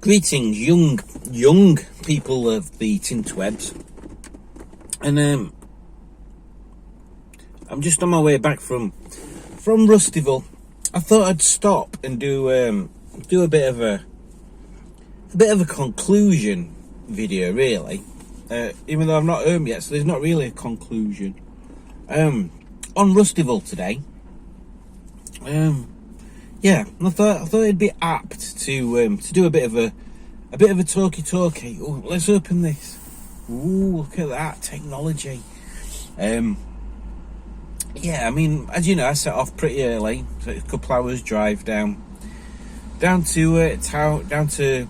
Greetings, young people of the interwebs, and I'm just on my way back from Rustival. I thought I'd stop and do a bit of a conclusion video, really. Even though I'm not home yet, so there's not really a conclusion. On Rustival today. Yeah, I thought it'd be apt to do a bit of a talkie. Oh, let's open this. Ooh, look at that technology. Yeah, I mean, as you know, I set off pretty early, so it's a couple hours drive down to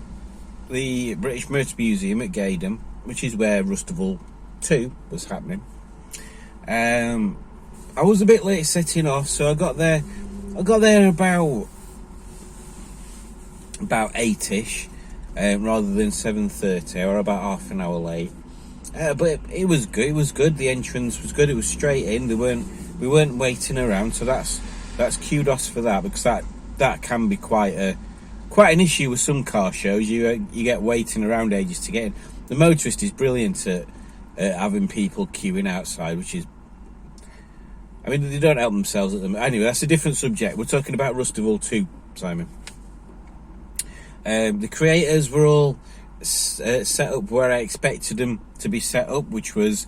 the British Motor Museum at Gaydon, which is where Rustival 2 was happening. I was a bit late setting off, so I got there about 8ish, rather than 7:30, or about half an hour late. But it was good. It was good. The entrance was good. It was straight in. We weren't waiting around, so that's kudos for that, because that can be quite an issue with some car shows. You get waiting around ages to get in. The Motorist is brilliant at having people queuing outside, which is, I mean, they don't help themselves at them. Anyway, that's a different subject. We're talking about Rustival 2, Simon. The creators were all set up where I expected them to be set up, which was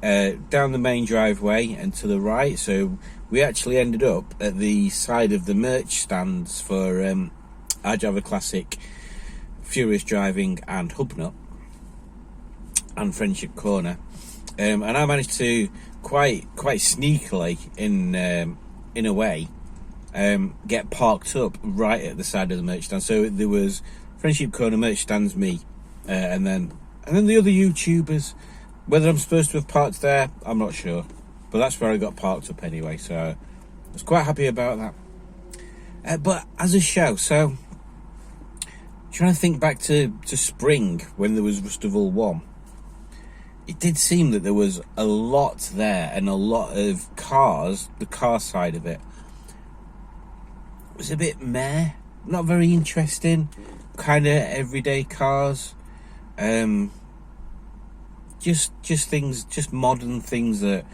down the main driveway and to the right. So we actually ended up at the side of the merch stands for I Drive a Classic, Furious Driving, and Hubnut, and Friendship Corner. And I managed to quite sneakily, in a way, get parked up right at the side of the merch stand. So there was Friendship Corner, merch stands, me, and then the other YouTubers. Whether I'm supposed to have parked there, I'm not sure, but that's where I got parked up anyway. So I was quite happy about that. But as a show, so trying to think back to spring when there was Rustival 1. It did seem that there was a lot there, and a lot of cars. The car side of it was a bit meh, not very interesting. Kind of everyday cars, just things, just modern things that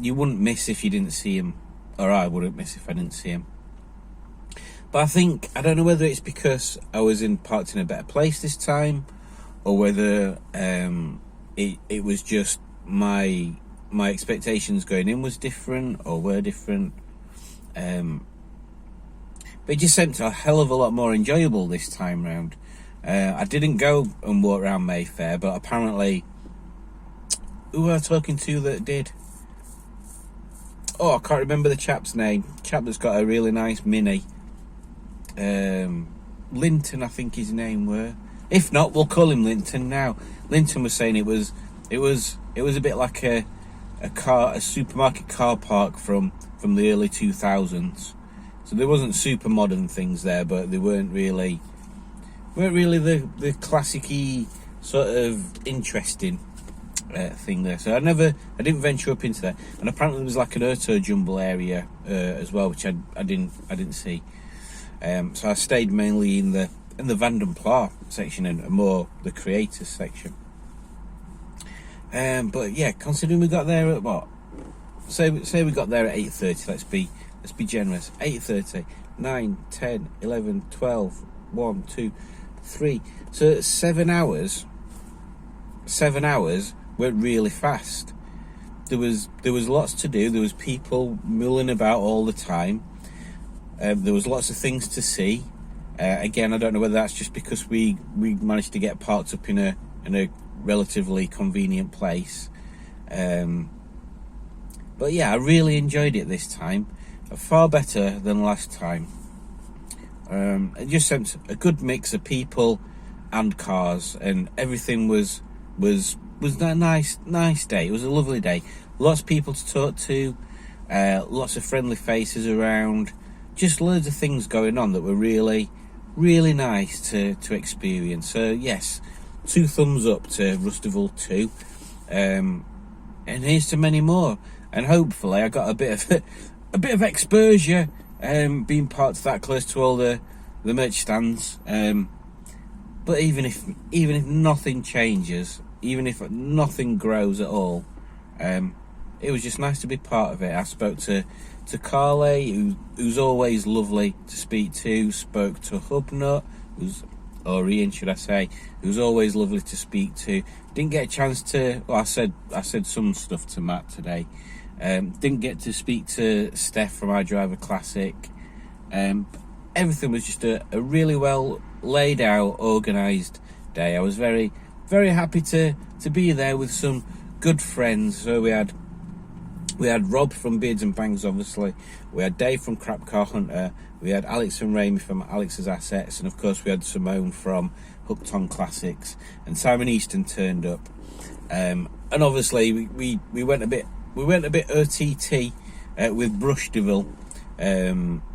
you wouldn't miss if you didn't see them, or I wouldn't miss if I didn't see them. But I don't know whether it's because I was parked in a better place this time, or whether it was just my expectations going in was different, or were different. But it just seemed a hell of a lot more enjoyable this time round. I didn't go and walk around Mayfair, but apparently, who was I talking to that did? Oh, I can't remember the chap's name. Chap that's got a really nice Mini. Linton, I think his name were. If not, we'll call him Linton now. Linton was saying it was a bit like a supermarket car park from the early 2000s. So there wasn't super modern things there, but they weren't really the classic-y sort of interesting thing there. So I didn't venture up into there. And apparently there was like an auto jumble area as well, which I didn't see. So I stayed mainly in the Vanden Pla section and more the creators section. But yeah, considering we got there at what? Say we got there at 8:30. Let's be generous. 8:30, 9, 10, 11, 12, 1, 2, 3. So 7 hours. 7 hours went really fast. There was lots to do. There was people milling about all the time. There was lots of things to see. Again, I don't know whether that's just because we managed to get parked up in a relatively convenient place. But yeah, I really enjoyed it this time. Far better than last time. It just sent a good mix of people and cars, and everything was a nice day. It was a lovely day. Lots of people to talk to, lots of friendly faces around, just loads of things going on that were really, really nice to experience. So yes, 2 thumbs up to Rustival 2, and here's to many more. And hopefully I got a bit of exposure, being parked that close to all the merch stands. But even if nothing changes, even if nothing grows at all, it was just nice to be part of it. I spoke to Carly, who's always lovely to speak to. Spoke to Hubnut, or Ian, should I say, who's always lovely to speak to. Didn't get a chance to. Well, I said some stuff to Matt today. Didn't get to speak to Steph from iDriver Classic. Everything was just a really well laid out, organised day. I was very, very happy to be there with some good friends. So we had Rob from Beards and Bangs, obviously. We had Dave from Crap Car Hunter. We had Alex and Raimi from Alex's Assets, and of course we had Simone from Hooked on Classics, and Simon Easton turned up. And obviously we went a bit OTT with Rustival.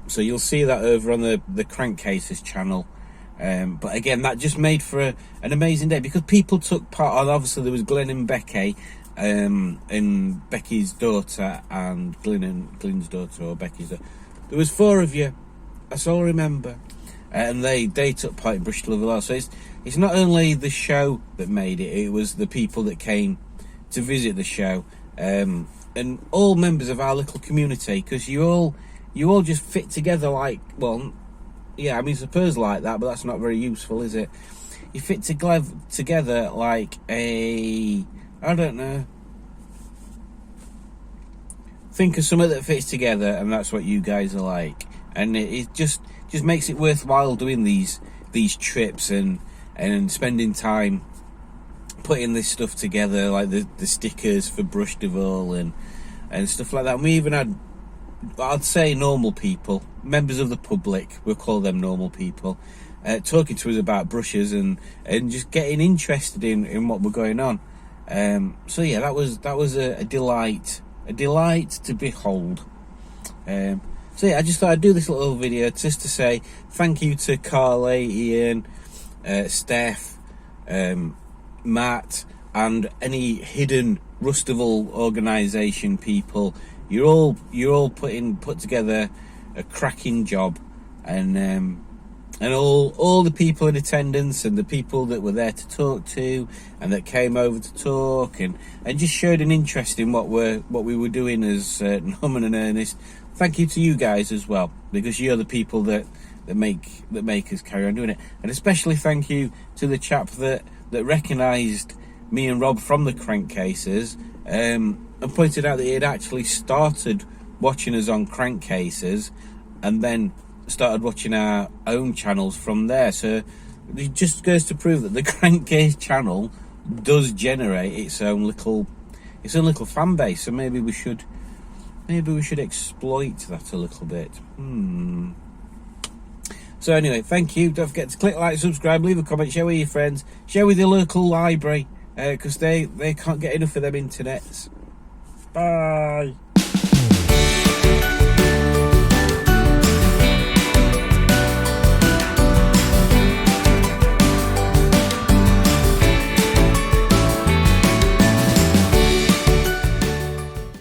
So you'll see that over on the Crankcases channel. But again, that just made for an amazing day, because people took part. And obviously there was Glenn and Becky, and Becky's daughter, and Glenn's daughter, or Becky's daughter. There was 4 of you, that's all I remember, and they took part in Bristol as well. So it's not only the show that made it; it was the people that came to visit the show, and all members of our little community, because you all just fit together like, well, yeah, I mean, suppose like that, but that's not very useful, is it? You fit together like I don't know. Think of something that fits together, and that's what you guys are like. And it just makes it worthwhile doing these trips and spending time putting this stuff together, like the stickers for Rustival and stuff like that. And we even had, I'd say, normal people, members of the public, we'll call them normal people, talking to us about brushes and just getting interested in what were going on. So yeah, that was a delight to behold. So yeah, I just thought I'd do this little video just to say thank you to Carly, Ian, Steph, Matt, and any hidden Rustival organisation people. You're all put together a cracking job, and all the people in attendance and the people that were there to talk to and that came over to talk and just showed an interest in what we were doing as Norman and Ernest. Thank you to you guys as well, because you're the people that make us carry on doing it. And especially thank you to the chap that recognised me and Rob from the Crankcases, and pointed out that he had actually started watching us on Crankcases and then started watching our own channels from there. So it just goes to prove that the Crankcase channel does generate its own little fan base. So maybe we should exploit that a little bit. So anyway, thank you. Don't forget to click like, subscribe, leave a comment, share with your friends, share with your local library, because they can't get enough of them internets. Bye.